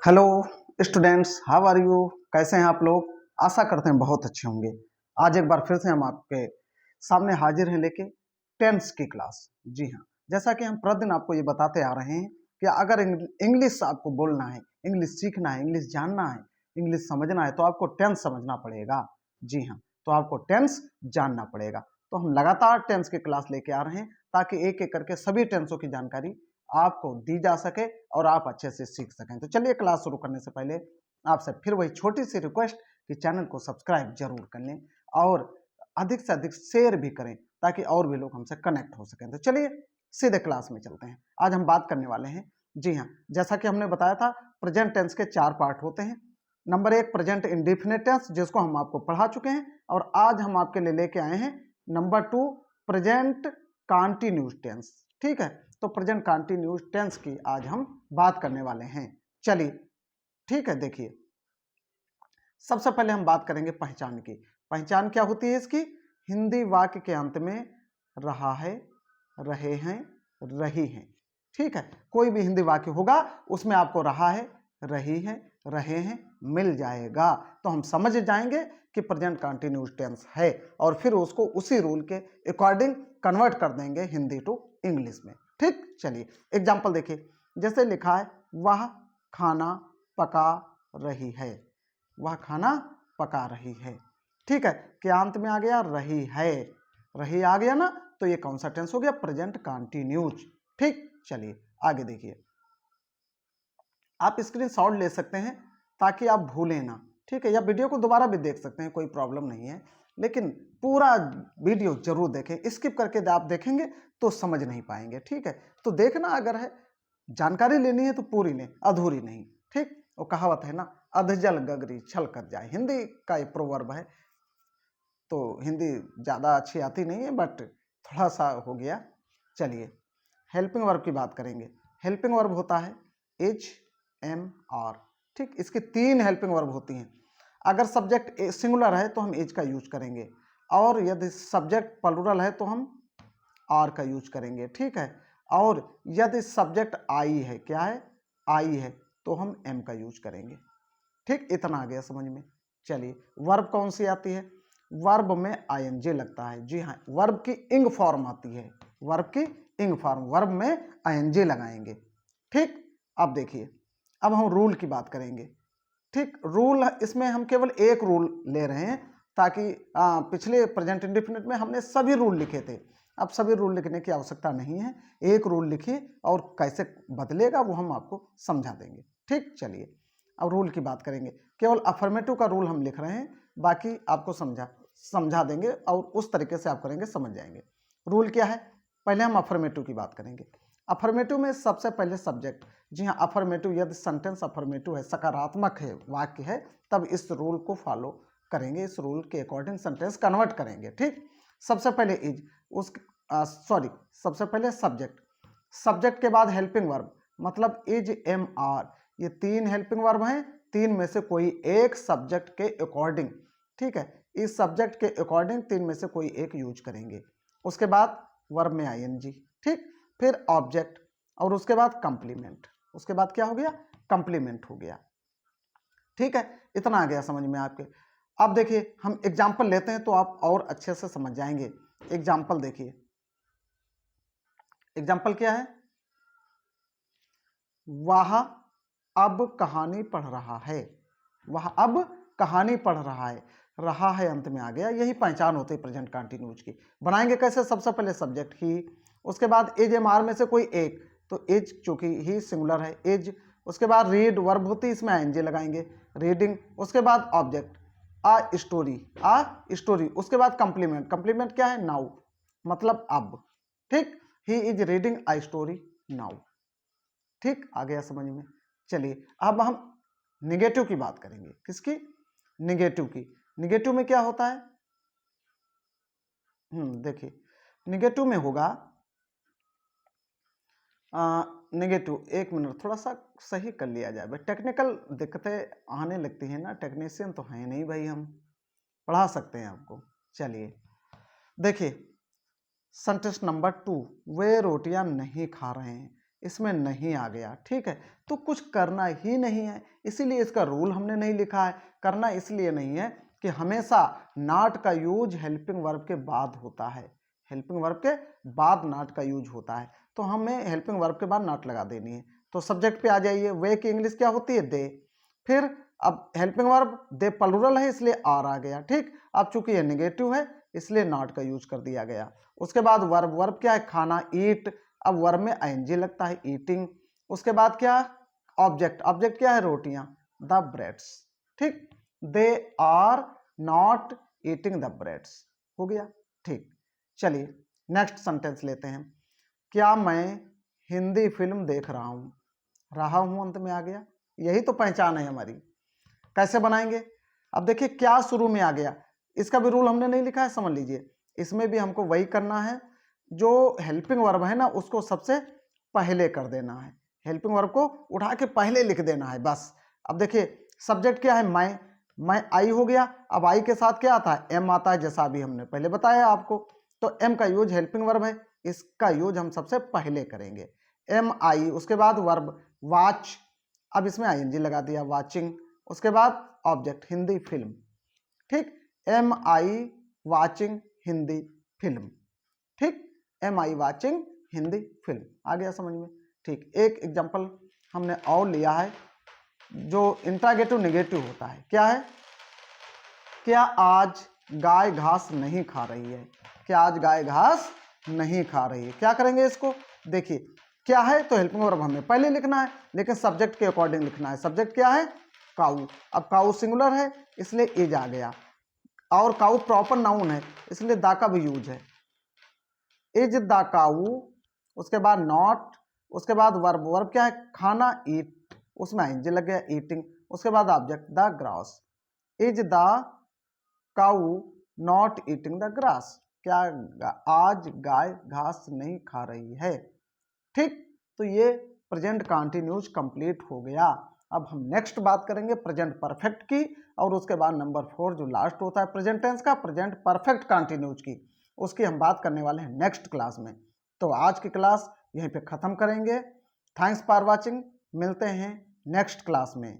Hello students, how are you? कैसे हैं आप लोग? आशा करते हैं बहुत अच्छे होंगे। आज एक बार फिर से हम आपके सामने हाजिर हैं लेके टेंस की क्लास। जी हाँ, जैसा कि हम प्रतिदिन आपको ये बताते आ रहे हैं कि अगर इंग्लिश आपको बोलना है, इंग्लिश सीखना है, इंग्लिश जानना है, इंग्लिश समझना है तो आपको टेंस समझना पड़ेगा। जी हाँ, तो आपको टेंस जानना पड़ेगा। तो हम लगातार टेंस की क्लास लेके आ रहे हैं ताकि एक एक करके सभी टेंसों की जानकारी आपको दी जा सके और आप अच्छे से सीख सकें। तो चलिए, क्लास शुरू करने से पहले आपसे फिर वही छोटी सी रिक्वेस्ट कि चैनल को सब्सक्राइब जरूर कर लें और अधिक से अधिक शेयर भी करें ताकि और भी लोग हमसे कनेक्ट हो सकें। तो चलिए सीधे क्लास में चलते हैं। आज हम बात करने वाले हैं, जी हाँ, जैसा कि हमने बताया था, प्रेजेंट टेंस के 4 पार्ट होते हैं। नंबर 1 प्रेजेंट इंडेफिनिट टेंस, जिसको हम आपको पढ़ा चुके हैं, और आज हम आपके लिए लेके आए हैं नंबर 2 प्रेजेंट कंटिन्यूस टेंस। ठीक है, तो प्रेजेंट कंटिन्यूस टेंस की आज हम बात करने वाले हैं। चलिए ठीक है, देखिए सबसे पहले हम बात करेंगे पहचान की। पहचान क्या होती है इसकी? हिंदी वाक्य के अंत में रहा है, रहे हैं, रही हैं। ठीक है, कोई भी हिंदी वाक्य होगा उसमें आपको रहा है, रही है, रहे हैं मिल जाएगा, तो हम समझ जाएंगे कि प्रेजेंट कंटिन्यूस टेंस है और फिर उसको उसी रूल के अकॉर्डिंग कन्वर्ट कर देंगे हिंदी टू इंग्लिश में। ठीक, चलिए एग्जाम्पल देखिए। जैसे लिखा है, वह खाना पका रही है। वह खाना पका रही है। ठीक है, कि अंत में आ गया रही है, रही आ गया ना, तो ये कौन सा टेंस हो गया? Present continuous. ठीक, चलिए आगे देखिए। आप स्क्रीनशॉट ले सकते हैं ताकि आप भूलें ना। ठीक है, या वीडियो को दोबारा भी देख सकते हैं, कोई प्रॉब्लम नहीं है, लेकिन पूरा वीडियो जरूर देखें। स्किप करके आप देखेंगे तो समझ नहीं पाएंगे। ठीक है, तो देखना अगर है, जानकारी लेनी है तो पूरी लें, अधूरी नहीं। ठीक, वो कहावत है ना, अधजल गगरी छल कर जाए, हिंदी का एक प्रोवर्ब है। तो हिंदी ज़्यादा अच्छी आती नहीं है, बट थोड़ा सा हो गया। चलिए हेल्पिंग वर्ब की बात करेंगे। हेल्पिंग वर्ब होता है इज, एम, आर। ठीक, इसकी 3 हेल्पिंग वर्ब होती हैं। अगर सब्जेक्ट सिंगुलर है तो हम इज का यूज करेंगे, और यदि सब्जेक्ट प्लुरल है तो हम आर का यूज करेंगे। ठीक है, और यदि सब्जेक्ट आई है, क्या है? आई है, तो हम एम का यूज करेंगे। ठीक, इतना आ गया समझ में। चलिए वर्ब कौन सी आती है? वर्ब में आईएनजी लगता है। जी हाँ, वर्ब की इंग फॉर्म आती है, वर्ब की इंग फॉर्म, वर्ब में आईएनजी लगाएंगे। ठीक, अब देखिए, अब हम रूल की बात करेंगे। ठीक, रूल इसमें हम केवल एक रूल ले रहे हैं ताकि पिछले प्रेजेंट इंडेफिनिट में हमने सभी रूल लिखे थे, अब सभी रूल लिखने की आवश्यकता नहीं है। एक रूल लिखिए और कैसे बदलेगा वो हम आपको समझा देंगे। ठीक, चलिए अब रूल की बात करेंगे। केवल अफर्मेटिव का रूल हम लिख रहे हैं, बाकी आपको समझा देंगे और उस तरीके से आप करेंगे, समझ जाएंगे। रूल क्या है? पहले हम अफर्मेटिव की बात करेंगे। अफर्मेटिव में सबसे पहले सब्जेक्ट। जी हाँ, अफर्मेटिव यदि सेंटेंस अफर्मेटिव है, सकारात्मक है, वाक्य है, तब इस रूल को फॉलो करेंगे, इस रूल के अकॉर्डिंग सेंटेंस कन्वर्ट करेंगे। ठीक, सबसे पहले इज, उस सबसे पहले सब्जेक्ट, सब्जेक्ट के बाद हेल्पिंग वर्ब, मतलब इज, एम, आर, ये 3 हेल्पिंग वर्ब हैं। 3 में से कोई एक सब्जेक्ट के अकॉर्डिंग, ठीक है, इस सब्जेक्ट के अकॉर्डिंग 3 में से कोई एक यूज करेंगे। उसके बाद वर्ब में आईएनजी। ठीक, फिर ऑब्जेक्ट, और उसके बाद कंप्लीमेंट। उसके बाद क्या हो गया? कंप्लीमेंट हो गया। ठीक है, इतना आ गया समझ में आपके। अब देखिए हम एग्जाम्पल लेते हैं तो आप और अच्छे से समझ जाएंगे। एग्जाम्पल देखिए, एग्जाम्पल क्या है? वह अब कहानी पढ़ रहा है। वह अब कहानी पढ़ रहा है अंत में आ गया। यही पहचान होती है प्रेजेंट कंटिन्यूज की। बनाएंगे कैसे? सबसे पहले सब्जेक्ट ही, उसके बाद एज, एम, आर में से कोई एक, तो एज चूंकि ही सिंगुलर है, एज। उसके बाद रीड वर्ब होती है, इसमें आईएनजी लगाएंगे, रीडिंग। उसके बाद ऑब्जेक्ट, आ स्टोरी। उसके बाद कंप्लीमेंट, कंप्लीमेंट क्या है? नाउ, मतलब अब। ठीक, he is reading a story now. ठीक, आ गया समझ में। चलिए अब हम निगेटिव की बात करेंगे। किसकी? निगेटिव की। निगेटिव में क्या होता है? देखिए निगेटिव में होगा, निगेटिव, एक मिनट थोड़ा सा सही कर लिया जाए भाई, टेक्निकल दिक्कतें आने लगती हैं ना, टेक्नीशियन तो हैं नहीं भाई, हम पढ़ा सकते हैं आपको। चलिए देखिए सेंटेंस नंबर 2, वे रोटियां नहीं खा रहे हैं। इसमें नहीं आ गया, ठीक है, तो कुछ करना ही नहीं है, इसीलिए इसका रूल हमने नहीं लिखा है। करना इसलिए नहीं है कि हमेशा नॉट का यूज हेल्पिंग वर्ब के बाद होता है, हेल्पिंग वर्ब के बाद नॉट का यूज होता है, तो हमें हेल्पिंग वर्ब के बाद नॉट लगा देनी है। तो सब्जेक्ट पे आ जाइए, वे की इंग्लिश क्या होती है? दे। फिर अब हेल्पिंग वर्ब दे प्लूरल है इसलिए आर आ गया, ठीक। अब चूंकि ये नेगेटिव है इसलिए नॉट का यूज कर दिया गया। उसके बाद वर्ब, वर्ब क्या है? खाना, ईट। अब वर्ब में आईएनजी लगता है, ईटिंग। उसके बाद क्या? ऑब्जेक्ट, ऑब्जेक्ट क्या है? रोटियां, द ब्रेड्स, ठीक। They are not eating the breads, हो गया, ठीक। चलिए नेक्स्ट सेंटेंस लेते हैं। क्या मैं हिंदी फिल्म देख रहा हूं? रहा हूं अंत में आ गया, यही तो पहचान है हमारी। कैसे बनाएंगे? अब देखिए क्या शुरू में आ गया, इसका भी रूल हमने नहीं लिखा है, समझ लीजिए। इसमें भी हमको वही करना है, जो हेल्पिंग वर्ब है ना उसको सबसे पहले कर देना है, हेल्पिंग वर्ब को उठा के पहले लिख देना है बस। अब देखिए सब्जेक्ट क्या है? मैं आई हो गया। अब आई के साथ क्या आता है? एम आता है, जैसा अभी हमने पहले बताया आपको। तो एम का यूज हेल्पिंग वर्ब है, इसका यूज हम सबसे पहले करेंगे, एम आई। उसके बाद वर्ब वॉच, अब इसमें आईएनजी लगा दिया, वाचिंग। उसके बाद ऑब्जेक्ट हिंदी फिल्म, ठीक। एम आई वाचिंग हिंदी फिल्म, ठीक। एम आई वाचिंग हिंदी फिल्म, आ गया समझ में, ठीक। एक एग्जांपल हमने और लिया है जो इंट्रागेटिव नेगेटिव होता है। क्या है? क्या आज गाय घास नहीं खा रही है? क्या आज गाय घास नहीं खा रही है? क्या करेंगे इसको? देखिए क्या है तो हेल्पिंग वर्ब हमें पहले लिखना है, लेकिन सब्जेक्ट के अकॉर्डिंग लिखना है। सब्जेक्ट क्या है? काऊ। अब काऊ सिंगुलर है इसलिए इज आ गया, और काऊ प्रॉपर नाउन है इसलिए दा का भी यूज है, इज द काऊ। उसके बाद नॉट, उसके बाद वर्ब, वर्ब क्या है? खाना, ईट, उसमें आईएनजी लग गया, ईटिंग। उसके बाद object the grass, is the cow not eating the grass? क्या आज गाय घास नहीं खा रही है, ठीक। तो ये प्रेजेंट कंटिन्यूज कंप्लीट हो गया। अब हम नेक्स्ट बात करेंगे प्रेजेंट परफेक्ट की, और उसके बाद नंबर 4 जो लास्ट होता है प्रेजेंट टेंस का, प्रेजेंट परफेक्ट कंटिन्यूज की, उसकी हम बात करने वाले हैं नेक्स्ट क्लास में। तो आज की क्लास यहीं पे ख़त्म करेंगे। थैंक्स फॉर वॉचिंग, मिलते हैं नेक्स्ट क्लास में।